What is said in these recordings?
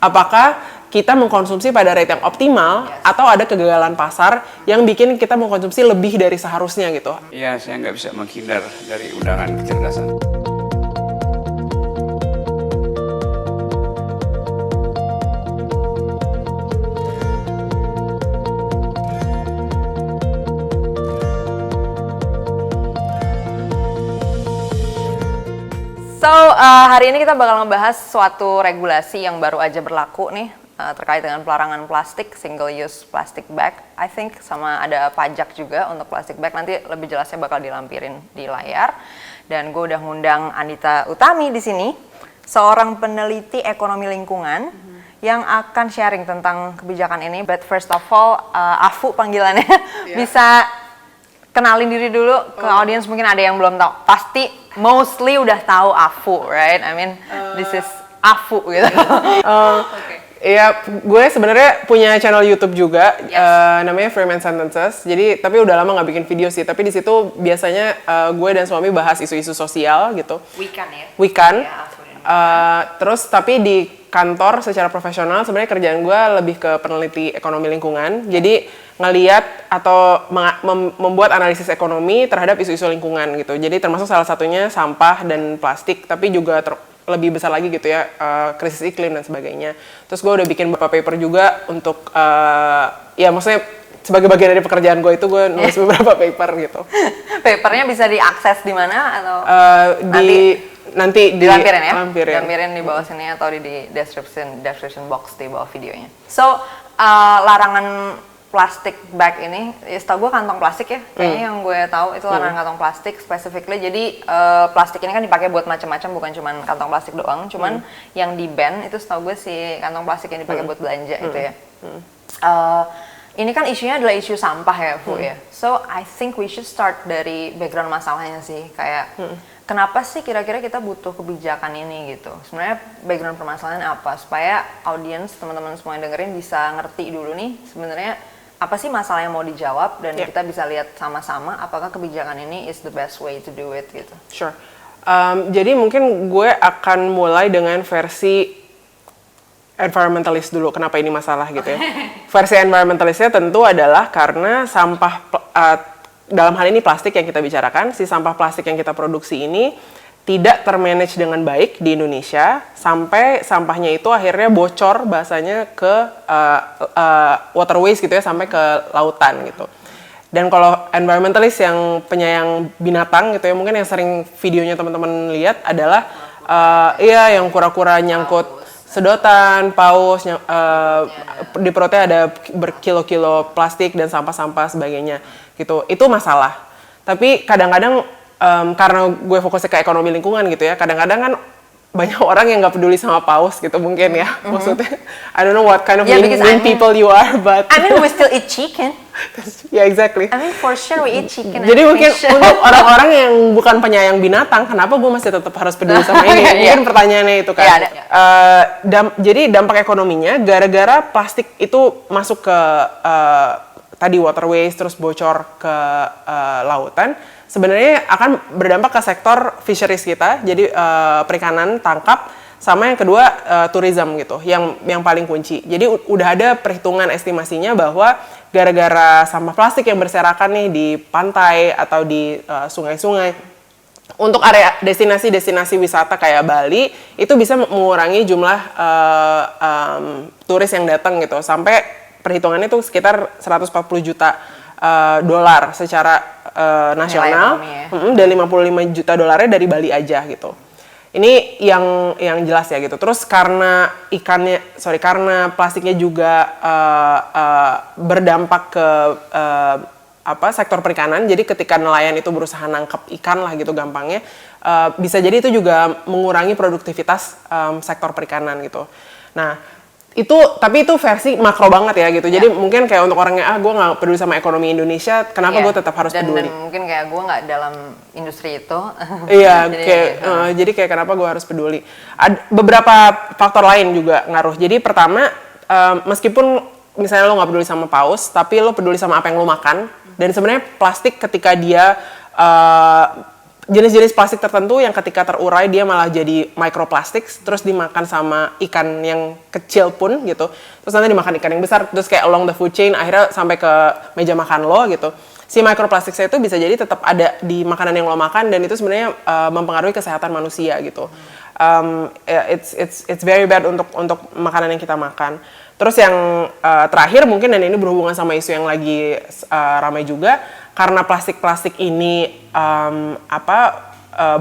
apakah kita mengkonsumsi pada rate yang optimal atau ada kegagalan pasar yang bikin kita mengkonsumsi lebih dari seharusnya gitu. Iya, saya nggak bisa menghindar dari undangan kecerdasan. So, hari ini kita bakal ngebahas suatu regulasi yang baru aja berlaku nih terkait dengan pelarangan plastik, single use plastic bag, I think, sama ada pajak juga untuk plastic bag. Nanti lebih jelasnya bakal dilampirin di layar. Dan gue udah ngundang Anita Utami di sini, seorang peneliti ekonomi lingkungan yang akan sharing tentang kebijakan ini. But first of all, Afu panggilannya, bisa kenalin diri dulu ke audiens, mungkin ada yang belum tahu. Pasti mostly udah tahu Afu, right? I mean, this is Afu gitu. Iya, gue sebenarnya punya channel YouTube juga, namanya Freeman Sentences. Jadi, tapi udah lama nggak bikin video sih. Tapi di situ biasanya gue dan suami bahas isu-isu sosial gitu. Weekend ya? Weekend. Ya, Terus tapi di kantor secara profesional sebenarnya kerjaan gue lebih ke peneliti ekonomi lingkungan. Jadi ngeliat atau membuat analisis ekonomi terhadap isu-isu lingkungan gitu. Jadi termasuk salah satunya sampah dan plastik, tapi juga lebih besar lagi gitu ya, krisis iklim dan sebagainya. Terus gue udah bikin beberapa paper juga untuk, ya maksudnya sebagai bagian dari pekerjaan gue itu gue nulis beberapa paper gitu. Papernya bisa diakses di mana atau nanti dilampirin ya? Lampirin. Dilampirin di bawah sini atau di description box di bawah videonya. So, larangan plastik bag ini, ya setahu gue kantong plastik ya, kayaknya yang gue tahu itu larangan kantong plastik specifically. Jadi plastik ini kan dipakai buat macam-macam, bukan cuma kantong plastik doang. Cuman yang di ban itu setahu gue si kantong plastik yang dipakai buat belanja itu ya. Ini kan isunya adalah isu sampah ya, Bu ya. So I think we should start dari background masalahnya sih, kayak kenapa sih kira-kira kita butuh kebijakan ini gitu. Sebenarnya background permasalahannya apa, supaya audiens, teman-teman semua yang dengerin bisa ngerti dulu nih sebenarnya apa sih masalah yang mau dijawab, dan kita bisa lihat sama-sama apakah kebijakan ini is the best way to do it gitu. Sure. Jadi mungkin gue akan mulai dengan versi environmentalist dulu, kenapa ini masalah gitu ya. Versi environmentalistnya tentu adalah karena sampah, dalam hal ini plastik yang kita bicarakan, si sampah plastik yang kita produksi ini tidak termanage dengan baik di Indonesia, sampai sampahnya itu akhirnya bocor bahasanya ke waterways gitu ya, sampai ke lautan gitu. Dan kalau environmentalist yang penyayang binatang gitu ya, mungkin yang sering videonya teman-teman lihat adalah yang kura-kura nyangkut sedotan, paus, di perutnya ada berkilo-kilo plastik dan sampah-sampah sebagainya gitu. Itu masalah. Tapi kadang-kadang karena gue fokusnya ke ekonomi lingkungan gitu ya, kadang-kadang kan banyak orang yang nggak peduli sama paus gitu mungkin ya. Maksudnya, I don't know what kind of mean people you are, but I mean we still eat chicken. Yeah, exactly. I mean for sure we eat chicken. Jadi mungkin untuk orang-orang yang bukan penyayang binatang, kenapa gue masih tetap harus peduli sama ini? Mungkin pertanyaannya itu kan. Jadi dampak ekonominya gara-gara plastik itu masuk ke tadi waterways, terus bocor ke lautan, sebenarnya akan berdampak ke sektor fisheries kita, jadi perikanan, tangkap, sama yang kedua tourism gitu, yang paling kunci. Jadi udah ada perhitungan estimasinya bahwa gara-gara sampah plastik yang berserakan nih di pantai atau di sungai-sungai, untuk area destinasi-destinasi wisata kayak Bali itu bisa mengurangi jumlah turis yang datang gitu, sampai perhitungannya itu sekitar 140 juta dolar secara nasional, dan 55 juta dolarnya dari Bali aja gitu. Ini yang jelas ya gitu. Terus karena karena plastiknya juga berdampak ke sektor perikanan. Jadi ketika nelayan itu berusaha nangkep ikan lah gitu gampangnya, bisa jadi itu juga mengurangi produktivitas sektor perikanan gitu. Nah, tapi itu versi makro banget ya gitu. Jadi mungkin kayak untuk orangnya, gue nggak peduli sama ekonomi Indonesia, kenapa gue tetap harus peduli? Dan mungkin kayak gue nggak dalam industri itu. Iya, jadi kayak kenapa gue harus peduli? Ada beberapa faktor lain juga ngaruh. Jadi pertama, meskipun misalnya lo nggak peduli sama paus, tapi lo peduli sama apa yang lo makan. Dan sebenarnya plastik ketika dia jenis-jenis plastik tertentu yang ketika terurai dia malah jadi microplastic, terus dimakan sama ikan yang kecil pun gitu, terus nanti dimakan ikan yang besar, terus kayak along the food chain akhirnya sampai ke meja makan lo gitu. Si microplastik itu bisa jadi tetap ada di makanan yang lo makan dan itu sebenarnya mempengaruhi kesehatan manusia gitu. It's very bad untuk makanan yang kita makan. Terus yang terakhir mungkin, dan ini berhubungan sama isu yang lagi ramai juga, karena plastik-plastik ini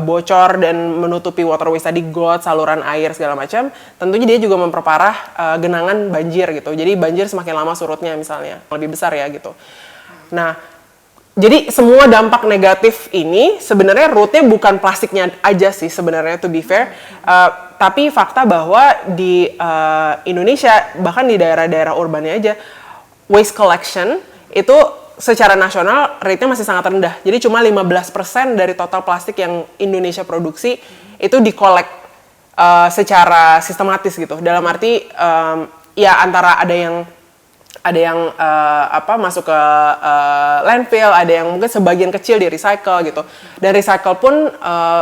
bocor dan menutupi waterways tadi, got, saluran air segala macam, tentunya dia juga memperparah genangan banjir gitu. Jadi banjir semakin lama surutnya misalnya lebih besar ya gitu. Nah, jadi semua dampak negatif ini sebenarnya rootnya bukan plastiknya aja sih sebenarnya, to be fair. Tapi fakta bahwa di Indonesia, bahkan di daerah-daerah urbannya aja, waste collection itu secara nasional rate-nya masih sangat rendah. Jadi cuma 15% dari total plastik yang Indonesia produksi itu dikolek secara sistematis gitu. Dalam arti ya antara ada yang masuk ke landfill, ada yang mungkin sebagian kecil di recycle gitu. Dan recycle pun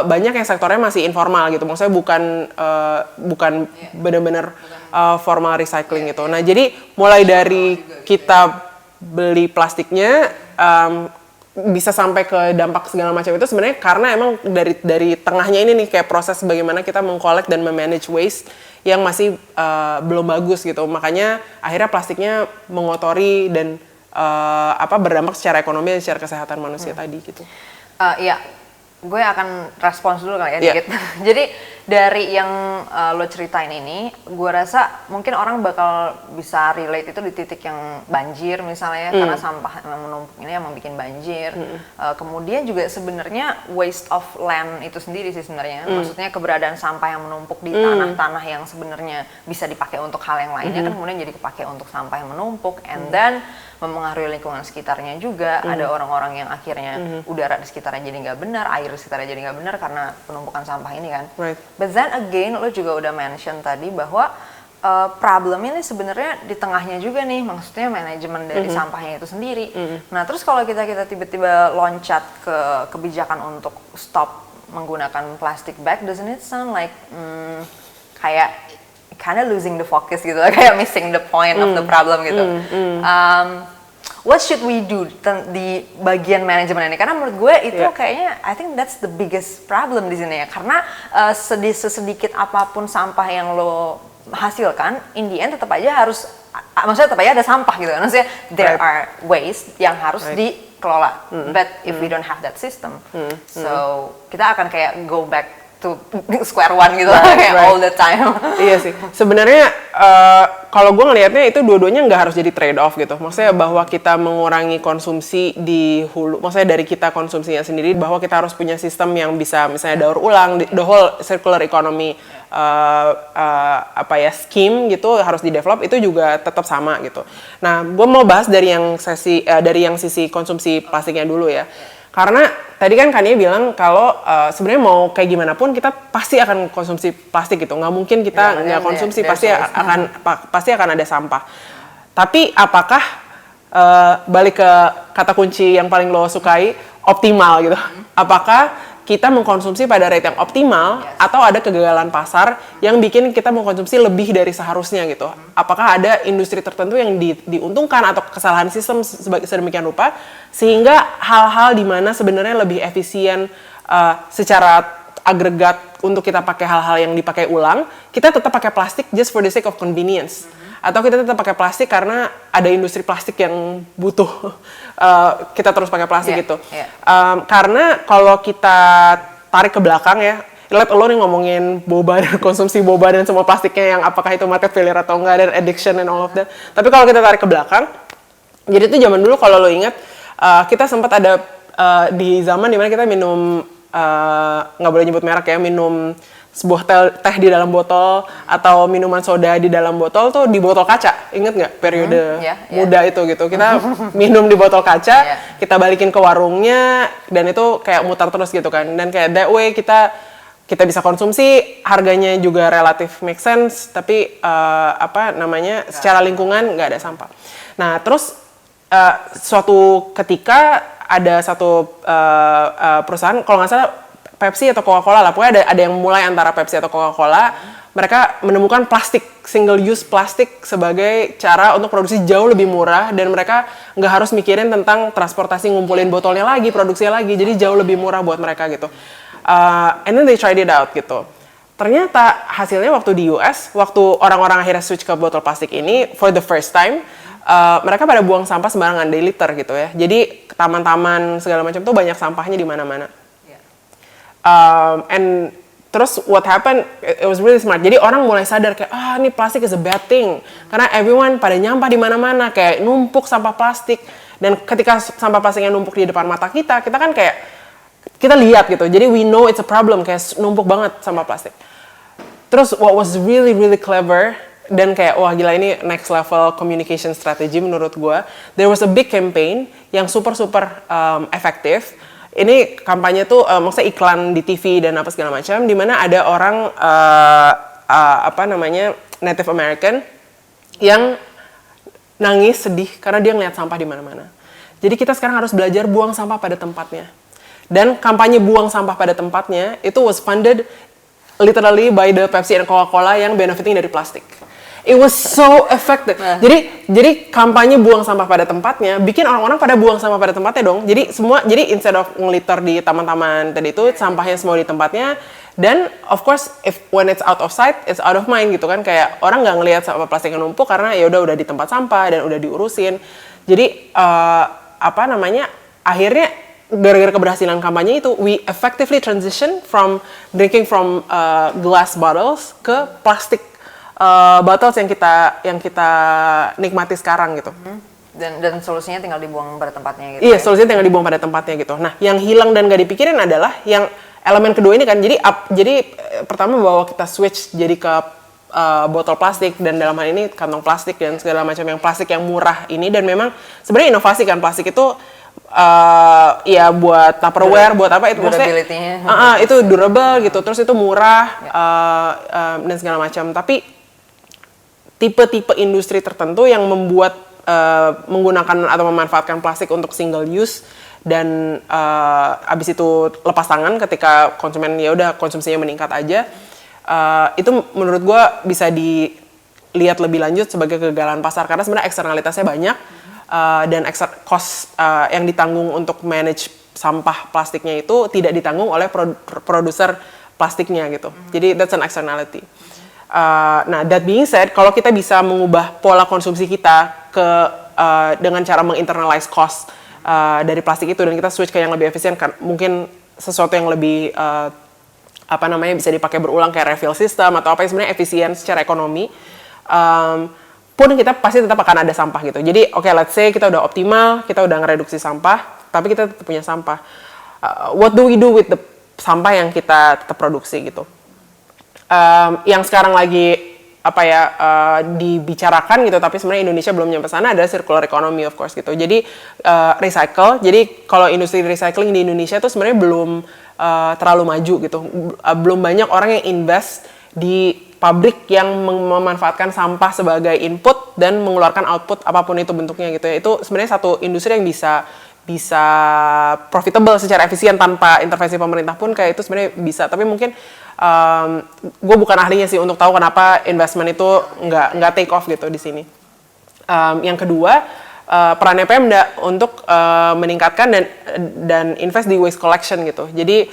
banyak yang sektornya masih informal gitu. Maksudnya bukan benar-benar formal recycling gitu. Nah, jadi mulai dari kita beli plastiknya bisa sampai ke dampak segala macam itu sebenarnya karena emang dari tengahnya ini nih kayak proses bagaimana kita mengkolek dan memanage waste yang masih belum bagus gitu. Makanya akhirnya plastiknya mengotori dan berdampak secara ekonomi dan secara kesehatan manusia tadi gitu. Iya, gue akan respons dulu kali ya dikit. Jadi dari yang lo ceritain ini, gue rasa mungkin orang bakal bisa relate itu di titik yang banjir misalnya, karena sampah yang menumpuk ini emang bikin banjir. Kemudian juga sebenarnya waste of land itu sendiri sih sebenarnya, maksudnya keberadaan sampah yang menumpuk di tanah-tanah yang sebenarnya bisa dipakai untuk hal yang lainnya kan kemudian jadi dipakai untuk sampah yang menumpuk, and then mempengaruhi lingkungan sekitarnya juga. Ada orang-orang yang akhirnya udara di sekitarnya jadi nggak benar, air di sekitarnya jadi nggak benar karena penumpukan sampah ini kan. Right. But then again, lo juga udah mention tadi bahwa problemnya ini sebenarnya di tengahnya juga nih, maksudnya manajemen dari sampahnya itu sendiri. Nah, terus kalau kita tiba-tiba loncat ke kebijakan untuk stop menggunakan plastic bag, doesn't it sound like kayak kind of losing the focus gitu, kayak missing the point of the problem gitu. What should we do di bagian manajemen ini? Karena menurut gue itu kayaknya, I think that's the biggest problem di sini ya. Karena sesedikit apapun sampah yang lo hasilkan, in the end tetap aja harus, maksudnya tetap aja ada sampah gitu kan. Maksudnya there are waste yang harus dikelola. But if we don't have that system, so kita akan kayak go back to square one gitu kayak all the time. Iya sih. Sebenarnya kalau gue ngelihatnya itu dua-duanya nggak harus jadi trade off gitu. Maksudnya bahwa kita mengurangi konsumsi di hulu, maksudnya dari kita konsumsinya sendiri, bahwa kita harus punya sistem yang bisa misalnya daur ulang, the whole circular economy scheme gitu harus di-develop, itu juga tetap sama gitu. Nah, gue mau bahas dari yang sisi konsumsi plastiknya dulu ya. Karena tadi kan Kania bilang kalau sebenarnya mau kayak gimana pun kita pasti akan konsumsi plastik gitu. Nggak mungkin kita nggak konsumsi, pasti akan ada sampah. Tapi apakah balik ke kata kunci yang paling lo sukai, optimal gitu? Apakah kita mengkonsumsi pada rate yang optimal atau ada kegagalan pasar yang bikin kita mengkonsumsi lebih dari seharusnya gitu? Apakah ada industri tertentu yang diuntungkan atau kesalahan sistem sedemikian rupa sehingga hal-hal di mana sebenarnya lebih efisien secara agregat untuk kita pakai hal-hal yang dipakai ulang, kita tetap pakai plastik just for the sake of convenience? Atau kita tetap pakai plastik karena ada industri plastik yang butuh kita terus pakai plastik gitu. Karena kalau kita tarik ke belakang ya, let alone nih ngomongin boba dan konsumsi boba dan semua plastiknya yang apakah itu market failure atau enggak, dan addiction and all of that. Tapi kalau kita tarik ke belakang, jadi itu zaman dulu kalau lo ingat, kita sempat ada di zaman dimana kita minum, nggak boleh nyebut merek ya, minum sebuah teh di dalam botol atau minuman soda di dalam botol tuh di botol kaca. Ingat nggak periode muda itu gitu, kita minum di botol kaca, kita balikin ke warungnya dan itu kayak mutar terus gitu kan, dan kayak that way kita bisa konsumsi, harganya juga relatif make sense, tapi secara lingkungan nggak ada sampah. Nah terus suatu ketika ada satu perusahaan, kalau nggak salah Pepsi atau Coca-Cola lah, pokoknya ada yang mulai antara Pepsi atau Coca-Cola, mereka menemukan plastik, single use plastik sebagai cara untuk produksi jauh lebih murah, dan mereka nggak harus mikirin tentang transportasi, ngumpulin botolnya lagi, produksinya lagi, jadi jauh lebih murah buat mereka gitu. And then they tried it out gitu. Ternyata hasilnya waktu di US, waktu orang-orang akhirnya switch ke botol plastik ini, for the first time, mereka pada buang sampah sembarangan, day litter gitu ya. Jadi taman-taman segala macam tuh banyak sampahnya di mana-mana. And terus what happened, it was really smart. Jadi orang mulai sadar kayak, ini plastik is a bad thing. Karena everyone pada nyampah di mana-mana, kayak numpuk sampah plastik. Dan ketika sampah plastiknya numpuk di depan mata kita kan kayak, kita lihat gitu. Jadi we know it's a problem, kayak numpuk banget sampah plastik. Terus what was really, really clever, dan kayak wah gila ini next level communication strategy menurut gue. There was a big campaign yang super efektif. Ini kampanye tuh maksudnya iklan di TV dan apa segala macam, di mana ada orang Native American yang nangis sedih karena dia ngeliat sampah di mana-mana. Jadi kita sekarang harus belajar buang sampah pada tempatnya. Dan kampanye buang sampah pada tempatnya itu was funded literally by the Pepsi and Coca-Cola yang benefiting dari plastik. It was so effective. Jadi kampanye buang sampah pada tempatnya bikin orang-orang pada buang sampah pada tempatnya dong. Jadi instead of ngeliter di taman-taman tadi itu, sampahnya semua di tempatnya. Dan of course when it's out of sight, it's out of mind gitu kan, kayak orang nggak ngelihat sampah plastik yang numpuk karena ya udah di tempat sampah dan udah diurusin. Jadi akhirnya gara-gara keberhasilan kampanye itu, we effectively transition from drinking from glass bottles ke plastic bottles yang kita nikmati sekarang gitu. Dan solusinya tinggal dibuang pada tempatnya gitu. Iya, solusinya tinggal dibuang pada tempatnya gitu. Nah, yang hilang dan gak dipikirin adalah yang elemen kedua ini kan. Jadi pertama bahwa kita switch jadi ke botol plastik, dan dalam hal ini kantong plastik dan segala macam yang plastik yang murah ini, dan memang sebenarnya inovasi kan plastik itu ya buat Tupperware, buat apa itu maksudnya itu durable gitu, terus itu murah dan segala macam. Tapi tipe-tipe industri tertentu yang membuat menggunakan atau memanfaatkan plastik untuk single use dan abis itu lepas tangan ketika konsumen ya udah konsumsinya meningkat aja, itu menurut gue bisa dilihat lebih lanjut sebagai kegagalan pasar, karena sebenarnya eksternalitasnya banyak. Dan cost yang ditanggung untuk manage sampah plastiknya itu tidak ditanggung oleh produser plastiknya gitu. Jadi that's an externality. Nah, that being said, kalau kita bisa mengubah pola konsumsi kita dengan cara menginternalize cost dari plastik itu, dan kita switch ke yang lebih efisien, kan mungkin sesuatu yang lebih bisa dipakai berulang kayak refill system atau apa yang sebenarnya efisien secara ekonomi. Pun kita pasti tetap akan ada sampah gitu. Jadi let's say kita udah optimal, kita udah ngereduksi sampah, tapi kita tetap punya sampah. What do we do with the sampah yang kita tetap produksi gitu? Yang sekarang lagi dibicarakan gitu, tapi sebenarnya Indonesia belum nyampe sana, adalah circular economy of course gitu. Jadi recycle. Jadi kalau industri recycling di Indonesia tuh sebenarnya belum terlalu maju gitu. Belum banyak orang yang invest di pabrik yang memanfaatkan sampah sebagai input dan mengeluarkan output apapun itu bentuknya gitu ya. Itu sebenarnya satu industri yang bisa profitable secara efisien tanpa intervensi pemerintah pun kayak itu sebenarnya bisa. Tapi mungkin gue bukan ahlinya sih untuk tahu kenapa investment itu nggak take off gitu di sini. Yang kedua, perannya Pemda untuk meningkatkan dan invest di waste collection gitu. Jadi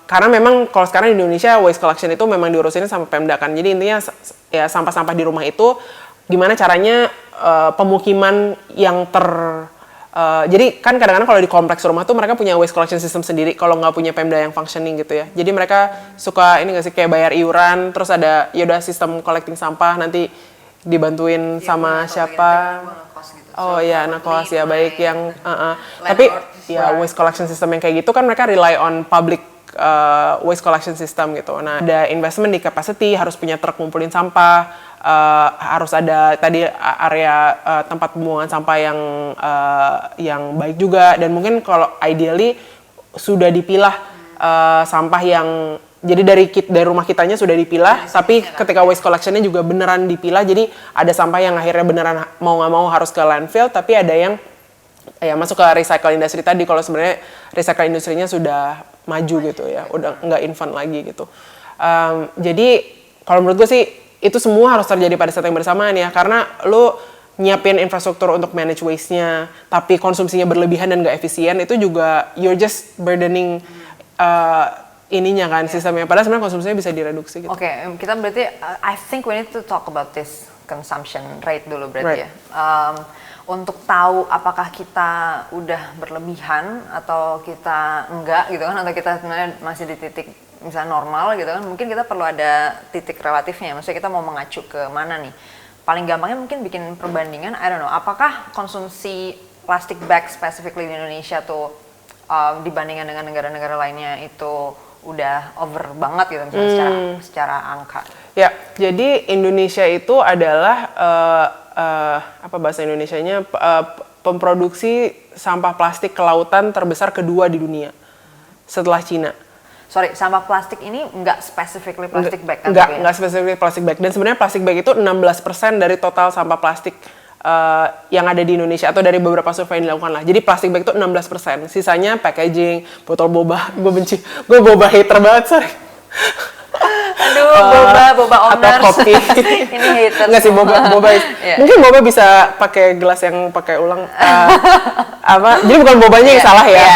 karena memang kalau sekarang di Indonesia waste collection itu memang diurusin sama Pemda kan. Jadi intinya ya sampah-sampah di rumah itu gimana caranya pemukiman yang jadi kan kadang-kadang kalau di kompleks rumah tuh mereka punya waste collection system sendiri kalau nggak punya Pemda yang functioning gitu ya. Jadi mereka suka ini nggak sih kayak bayar iuran, terus ada yaudah sistem collecting sampah, nanti dibantuin sama siapa. Oh iya, anak kos ya baik yang tapi ya waste collection system yang kayak gitu kan mereka rely on public waste collection system gitu. Nah, ada investment di capacity, harus punya truk ngumpulin sampah, harus ada tadi area tempat pembuangan sampah yang baik juga, dan mungkin kalau ideally sudah dipilah sampah yang jadi dari rumah kitanya sudah dipilah, tapi ketika waste collection-nya juga beneran dipilah, jadi ada sampah yang akhirnya beneran mau nggak mau harus ke landfill, tapi ada yang ya masuk ke recycle industry tadi. Kalau sebenarnya recycle industrinya sudah maju gitu ya, udah nggak infant lagi gitu. Jadi kalau menurut gue sih itu semua harus terjadi pada saat yang bersamaan ya, karena lu nyiapin infrastruktur untuk manage waste-nya, tapi konsumsinya berlebihan dan nggak efisien, itu juga you're just burdening ininya kan, sistemnya. Padahal sebenarnya konsumsinya bisa direduksi gitu. Oke, kita berarti I think we need to talk about this consumption rate dulu berarti ya. Untuk tahu apakah kita udah berlebihan atau kita enggak gitu kan, atau kita sebenarnya masih di titik misalnya normal gitu kan, mungkin kita perlu ada titik relatifnya. Maksudnya kita mau mengacu ke mana nih? Paling gampangnya mungkin bikin perbandingan, I don't know, apakah konsumsi plastic bag specifically di Indonesia tuh dibandingkan dengan negara-negara lainnya itu udah over banget gitu misalnya secara angka. Ya, jadi Indonesia itu adalah apa bahasa Indonesianya, pemproduksi sampah plastik ke lautan terbesar kedua di dunia setelah Cina. Sorry, sampah plastik ini nggak specifically plastic bag kan? Nggak specifically plastic bag. Dan sebenarnya plastic bag itu 16% dari total sampah plastik yang ada di Indonesia, atau dari beberapa survei yang dilakukan lah. Jadi plastic bag itu 16%. Sisanya packaging, botol boba. Gue boba hater banget, sorry. Aduh, boba owners. Atau kopi. Ini haters. Nggak sih, boba. Yeah. Mungkin boba bisa pakai gelas yang pakai ulang. Jadi bukan bobanya yang salah ya.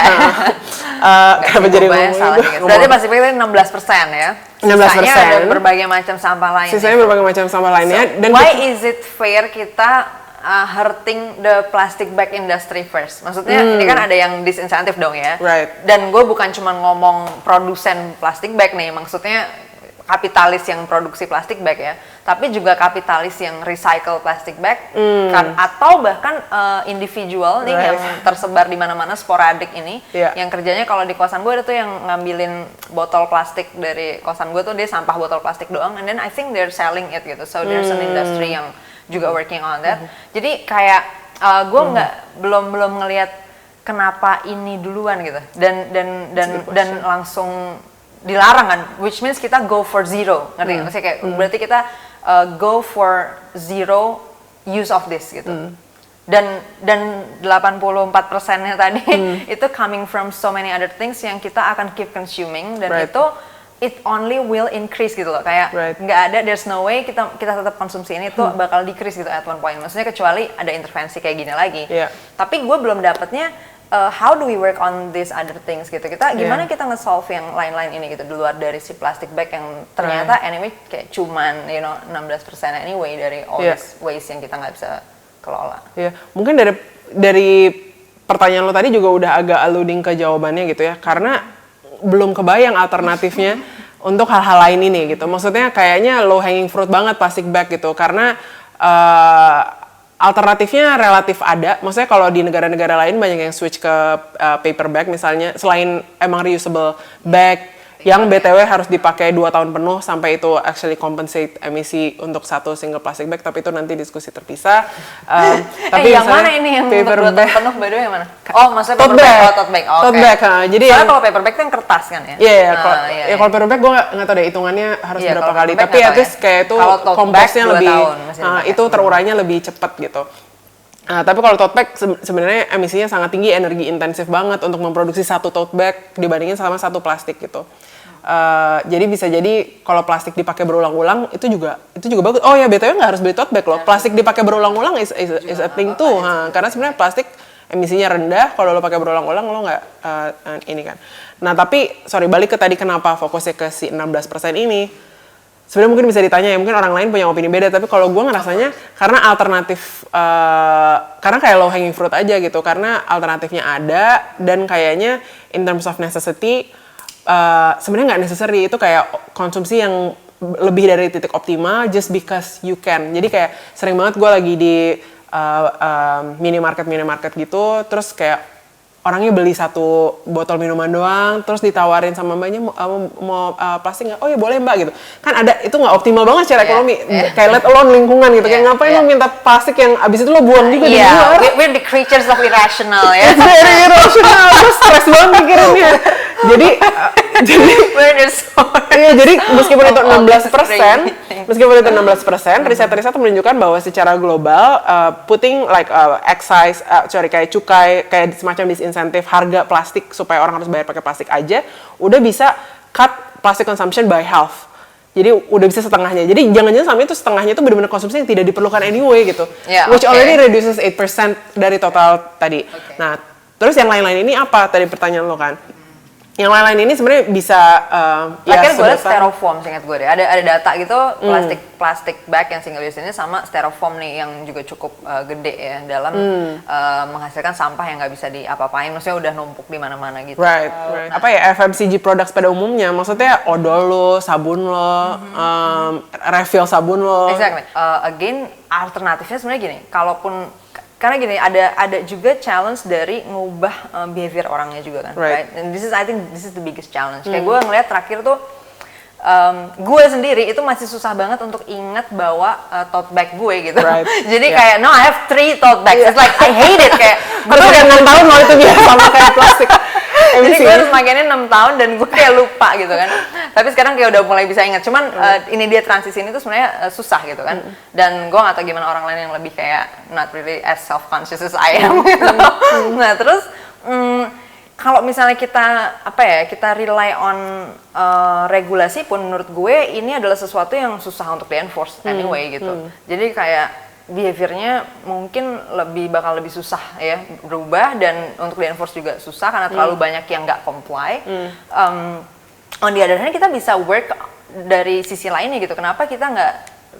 Kenapa jadi salah gitu. Berarti plastic bag itu 16% ya. 16%. Sisanya ada berbagai macam sampah lainnya. Sisanya berbagai macam sampah lainnya. So, dan why is it fair kita hurting the plastic bag industry first? Maksudnya ini kan ada yang disinsentif dong ya. Right. Dan gue bukan cuma ngomong produsen plastic bag nih, maksudnya kapitalis yang produksi plastic bag ya, tapi juga kapitalis yang recycle plastic bag kan, atau bahkan individual nih yang tersebar di mana-mana sporadik ini, yang kerjanya kalau di kosan gue ada tuh yang ngambilin botol plastik dari kosan gue tuh, dia sampah botol plastik doang, and then I think they're selling it gitu, so there's an industry yang juga working on that. Jadi kayak gue belum ngelihat kenapa ini duluan gitu, dan langsung dilarang kan, which means kita go for zero, ngerti? Maksudnya kayak berarti kita go for zero use of this gitu. Dan 84%-nya tadi itu coming from so many other things yang kita akan keep consuming, dan itu it only will increase gitu loh, kayak nggak ada, there's no way kita tetap konsumsi ini tuh bakal decrease gitu at one point. Maksudnya kecuali ada intervensi kayak gini lagi. Tapi gue belum dapetnya how do we work on these other things gitu. Kita gimana kita nge-solve yang lain-lain ini gitu, di luar dari si plastic bag yang ternyata anyway kayak cuman 16% anyway dari all this waste yang kita nggak bisa kelola. Mungkin dari pertanyaan lo tadi juga udah agak alluding ke jawabannya gitu ya, karena belum kebayang alternatifnya untuk hal-hal lain ini gitu. Maksudnya kayaknya low hanging fruit banget plastic bag gitu, karena alternatifnya relatif ada. Maksudnya kalau di negara-negara lain banyak yang switch ke paper bag misalnya, selain emang reusable bag yang BTW harus dipakai 2 tahun penuh sampai itu actually compensate emisi untuk satu single plastic bag, tapi itu nanti diskusi terpisah. Tapi yang mana ini yang paper untuk 2 tahun penuh, by the way yang mana? Oh, maksudnya tote paper bag. bag. Tote bag. Tote bag. Jadi soalnya kalau paper bag itu yang kertas kan ya? Kalau paper bag gue nggak tahu deh hitungannya harus berapa kali. Tapi at least kayak itu komposnya lebih, itu terurainya lebih cepat gitu. Tapi kalau tote bag sebenarnya emisinya sangat tinggi, energi intensif banget untuk memproduksi satu tote bag dibandingin sama satu plastik gitu. Jadi bisa jadi kalau plastik dipakai berulang-ulang itu juga bagus. Oh ya, BTW nggak harus beli tote bag loh. Plastik dipakai berulang-ulang is a thing tuh. Karena sebenarnya plastik emisinya rendah, kalau lo pakai berulang-ulang lo nggak ini kan. Nah tapi balik ke tadi kenapa fokusnya ke si 16% ini. Sebenarnya mungkin bisa ditanya ya, mungkin orang lain punya opini beda, tapi kalau gue ngerasanya karena alternatif, karena kayak low hanging fruit aja gitu, karena alternatifnya ada, dan kayaknya in terms of necessity, sebenarnya nggak necessary, itu kayak konsumsi yang lebih dari titik optimal just because you can. Jadi kayak sering banget gue lagi di minimarket gitu, terus kayak orangnya beli satu botol minuman doang, terus ditawarin sama mbaknya mau plastik nggak? Oh ya boleh mbak gitu. Kan ada, itu nggak optimal banget secara ekonomi, kayak let alone lingkungan gitu. Kayak ngapain lo minta plastik yang abis itu lo buang juga di luar? We're the creatures of irrational ya. It's very irrational, gue stres banget mikirinnya. Jadi meskipun itu Meskipun itu 16%, riset-riset menunjukkan bahwa secara global putting like excise, kayak cukai, kayak semacam disinsentif harga plastik supaya orang harus bayar pakai plastik aja, udah bisa cut plastic consumption by half. Jadi udah bisa setengahnya. Jadi jangan-jangan sama itu setengahnya itu benar-benar konsumsi yang tidak diperlukan anyway gitu. Yeah, Which already reduces 8% dari total tadi. Okay. Nah, terus yang lain-lain ini apa? Tadi pertanyaan lo kan. Yang lain-lain ini sebenarnya bisa terakhir gue liat styrofoam, seingat gue deh. Ada data gitu, plastik bag yang single use ini sama styrofoam nih yang juga cukup gede ya dalam menghasilkan sampah yang nggak bisa diapa-apain. Maksudnya udah numpuk di mana-mana gitu. Right. Apa ya, FMCG products pada umumnya, maksudnya odol lo, sabun lo, refill sabun lo. Exactly. Again, alternatifnya sebenarnya gini, karena gini, ada juga challenge dari ngubah behavior orangnya juga kan, right? And I think this is the biggest challenge. Kayak gue ngeliat terakhir tuh, gue sendiri itu masih susah banget untuk ingat bawa tote bag gue gitu. Right. Jadi kayak, no, I have 3 tote bags. It's like, I hate it. Kayak, gue udah 6 tahun mau itu biasa sama kayak plastik. Jadi gue harus makainya 6 tahun dan gue kayak lupa gitu kan. Tapi sekarang kayak udah mulai bisa ingat. Cuman ini dia transisi ini tuh sebenarnya susah gitu kan. Dan gue gak tahu gimana orang lain yang lebih kayak not really as self-conscious as I am gitu. Nah terus kalau misalnya kita rely on regulasi pun menurut gue ini adalah sesuatu yang susah untuk di-enforce anyway gitu. Jadi kayak behaviornya mungkin bakal lebih susah ya berubah, dan untuk di-enforce juga susah karena terlalu banyak yang nggak comply. On the other hand, kita bisa work dari sisi lainnya gitu. Kenapa kita nggak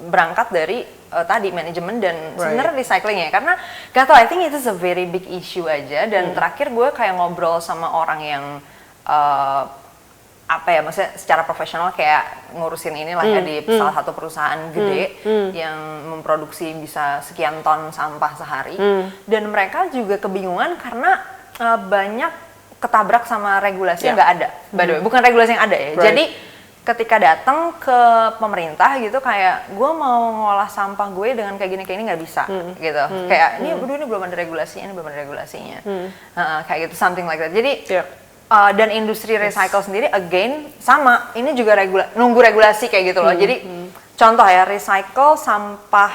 berangkat dari tadi manajemen dan sebenarnya recyclingnya? Karena gak tau, I think it is a very big issue aja. Dan terakhir gue kayak ngobrol sama orang yang maksudnya secara profesional kayak ngurusin inilah ya di salah satu perusahaan gede yang memproduksi bisa sekian ton sampah sehari, dan mereka juga kebingungan karena banyak ketabrak sama regulasi yang nggak ada, by the way, bukan regulasi yang ada ya. Jadi ketika datang ke pemerintah gitu kayak gue mau ngolah sampah gue dengan kayak gini nggak bisa gitu, kayak ini belum ada regulasinya, kayak gitu, something like that. Jadi dan industri recycle sendiri again sama, ini juga nunggu regulasi kayak gitu loh. Jadi contoh ya, recycle sampah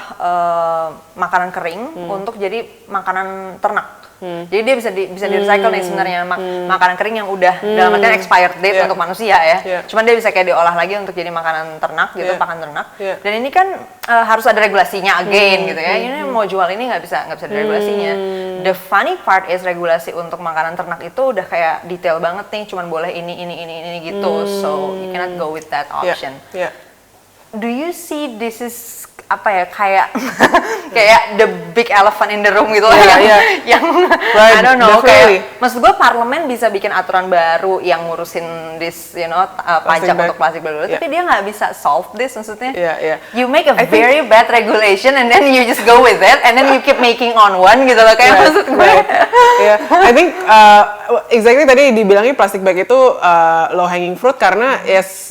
makanan kering untuk jadi makanan ternak. Jadi dia bisa di recycle nih sebenarnya, makanan kering yang udah dalam artian expired date untuk manusia ya. Cuman dia bisa kayak diolah lagi untuk jadi makanan ternak gitu, pakan ternak. Dan ini kan harus ada regulasinya again gitu ya. Ini mau jual ini nggak bisa ada regulasinya. The funny part is regulasi untuk makanan ternak itu udah kayak detail banget nih, cuman boleh ini gitu. So you cannot go with that option. Do you see this is kayak the big elephant in the room gitu yang I don't know, kayak maksud gue parlemen bisa bikin aturan baru yang ngurusin this pajak untuk plastik baru, tapi dia nggak bisa solve this. Maksudnya you make a very bad regulation and then you just go with it and then you keep making on one gitu loh, kayak maksud gue. I think exactly tadi dibilangnya plastic bag itu low hanging fruit karena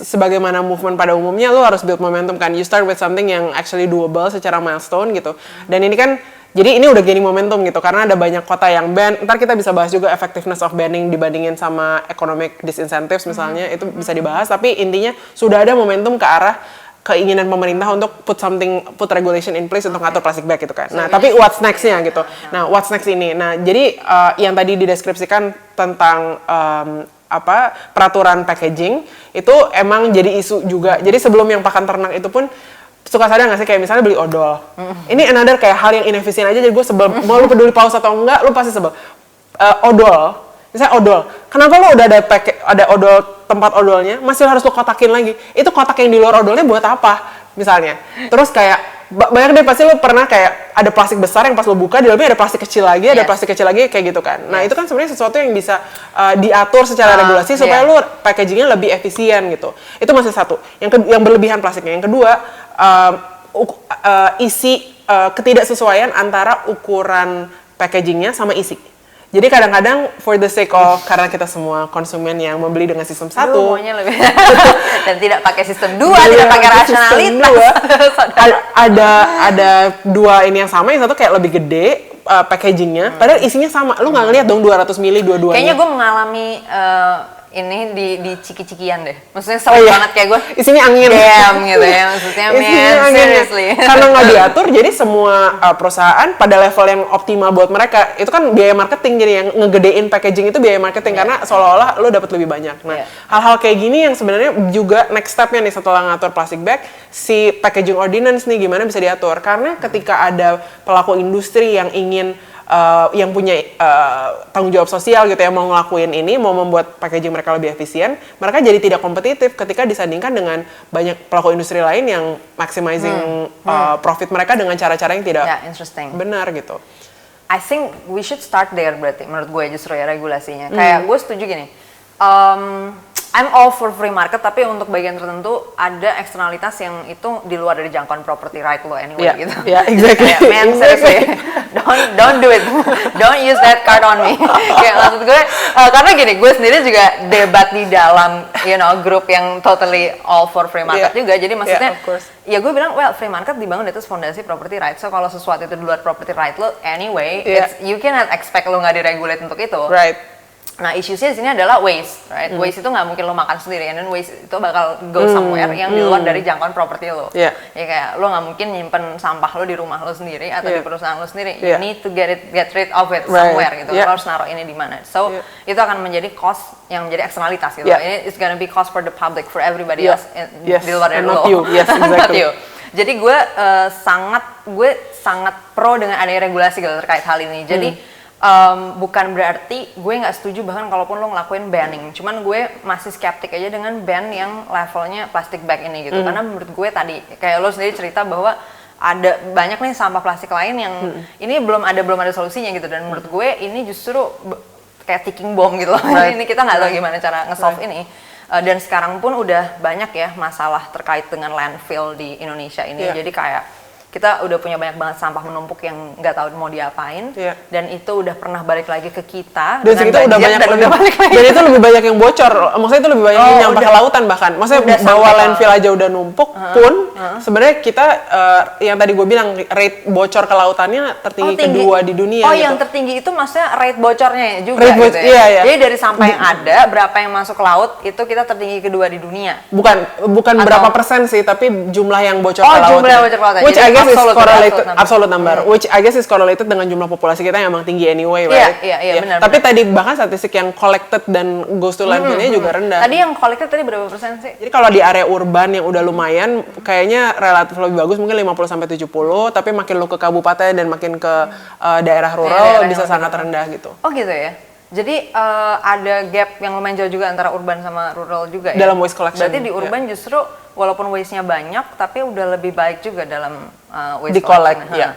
sebagaimana movement pada umumnya lo harus build momentum kan. You start with something yang actually doable secara milestone gitu. Dan ini kan, jadi ini udah gaining momentum gitu karena ada banyak kota yang ban. Ntar kita bisa bahas juga effectiveness of banning dibandingin sama economic disincentives misalnya, itu bisa dibahas. Tapi intinya sudah ada momentum ke arah keinginan pemerintah untuk put regulation in place untuk ngatur plastic bag gitu kan. Nah, tapi what's next-nya gitu. Nah, what's next ini. Nah, jadi yang tadi dideskripsikan tentang peraturan packaging itu emang jadi isu juga. Jadi sebelum yang pakan ternak itu pun suka sadar nggak sih, kayak misalnya beli odol. Ini another kayak hal yang inefisien aja, jadi gue sebel. Mau lu peduli paus atau enggak, lu pasti sebel. Odol, misalnya odol. Kenapa lu udah ada odol, tempat odolnya, masih harus lu kotakin lagi? Itu kotak yang di luar odolnya buat apa? Misalnya. Terus kayak banyak deh pasti lu pernah kayak ada plastik besar yang pas lu buka di dalamnya ada plastik kecil lagi, ada plastik kecil lagi kayak gitu kan. Nah, itu kan sebenarnya sesuatu yang bisa diatur secara regulasi supaya lu packagingnya lebih efisien gitu. Itu masih satu. Yang berlebihan plastiknya. Yang kedua, ketidaksesuaian antara ukuran packagingnya sama isi. Jadi kadang-kadang for the sake of, karena kita semua konsumen yang membeli dengan sistem 1 maunya lebih dan tidak pakai sistem 2, tidak pakai rasionalitas. Ada 2 ini yang sama, yang satu kayak lebih gede packagingnya, padahal isinya sama. Lu nggak ngeliat dong 200 ml dua-duanya. Kayaknya gue mengalami ini di ciki-cikian deh. Maksudnya sering banget kayak gue isinya angin. Damn gitu ya. Maksudnya man, seriously. Karena nggak diatur, jadi semua perusahaan pada level yang optimal buat mereka. Itu kan biaya marketing, jadi yang ngegedein packaging itu biaya marketing. Karena seolah-olah lo dapat lebih banyak. Nah, hal-hal kayak gini yang sebenarnya juga next step-nya nih setelah ngatur plastic bag, si packaging ordinance nih gimana bisa diatur. Karena ketika ada pelaku industri yang ingin yang punya tanggung jawab sosial gitu ya, mau ngelakuin ini, mau membuat packaging mereka lebih efisien, mereka jadi tidak kompetitif ketika disandingkan dengan banyak pelaku industri lain yang maximizing profit mereka dengan cara-cara yang tidak benar gitu. I think we should start there berarti menurut gue justru ya regulasinya. Kayak gue setuju gini, I'm all for free market, tapi untuk bagian tertentu ada eksternalitas yang itu di luar dari jangkauan property right lo anyway gitu. Yeah, exactly. Kayak, man, seriously, don't do it, don't use that card on me. Kayak maksud gue, karena gini, gue sendiri juga debat di dalam, grup yang totally all for free market juga. Jadi maksudnya, ya gue bilang, well, free market dibangun di atas fondasi property right. So kalau sesuatu itu di luar property right lo, anyway, you cannot expect lo nggak diregulate untuk itu. Right. Nah, isunya di sini adalah waste, right? Waste itu nggak mungkin lo makan sendiri, and then waste itu bakal go somewhere yang di luar dari jangkauan properti lo. Ya kayak lo nggak mungkin nyimpen sampah lo di rumah lo sendiri atau di perusahaan lo sendiri. You need to get rid of it somewhere gitu. Lo harus naruh ini di mana. So itu akan menjadi cost yang menjadi eksternalitas gitu. Ini it's gonna be cost for the public, for everybody else di luar dari lo. Not you. Jadi gue sangat pro dengan adanya regulasi gitu terkait hal ini. Jadi bukan berarti gue nggak setuju bahkan kalaupun lo ngelakuin banning, cuman gue masih skeptik aja dengan ban yang levelnya plastic bag ini gitu. Karena menurut gue tadi kayak lo sendiri cerita bahwa ada banyak nih sampah plastik lain yang ini belum ada solusinya gitu, dan menurut gue ini justru kayak ticking bomb gitu loh. Ini kita nggak tahu gimana cara nge-solve ini. Dan sekarang pun udah banyak ya masalah terkait dengan landfill di Indonesia ini. Jadi kayak kita udah punya banyak banget sampah menumpuk yang nggak tahu mau diapain, dan itu udah pernah balik lagi ke kita. Dan segitu udah banyak dan itu lebih banyak yang bocor. Maksudnya itu lebih banyak yang nyampah ke lautan bahkan. Maksudnya bawa landfill aja udah numpuk pun sebenarnya kita yang tadi gue bilang rate bocor ke lautannya tertinggi kedua di dunia. Yang tertinggi itu maksudnya rate bocornya juga gitu ya. Jadi dari sampah yang ada berapa yang masuk ke laut itu kita tertinggi kedua di dunia. Bukan berapa persen sih, tapi jumlah yang bocor ke laut. Jumlah bocor ke lautan. Which I guess is correlated, absolute number. Which I guess is correlated dengan jumlah populasi kita yang emang tinggi anyway, right? Iya, benar. Tapi tadi bahkan statistik yang collected dan goes to landfillnya juga rendah. Tadi yang collected tadi berapa persen sih? Jadi kalau di area urban yang udah lumayan, kayaknya relatif lebih bagus, mungkin 50-70, tapi makin lu ke kabupaten dan makin ke daerah rural bisa sangat rendah gitu. Oh gitu ya? Jadi ada gap yang lumayan jauh juga antara urban sama rural juga ya? Dalam waste collection. Berarti di urban justru walaupun waste-nya banyak, tapi udah lebih baik juga dalam waste collection. Di collect, ya.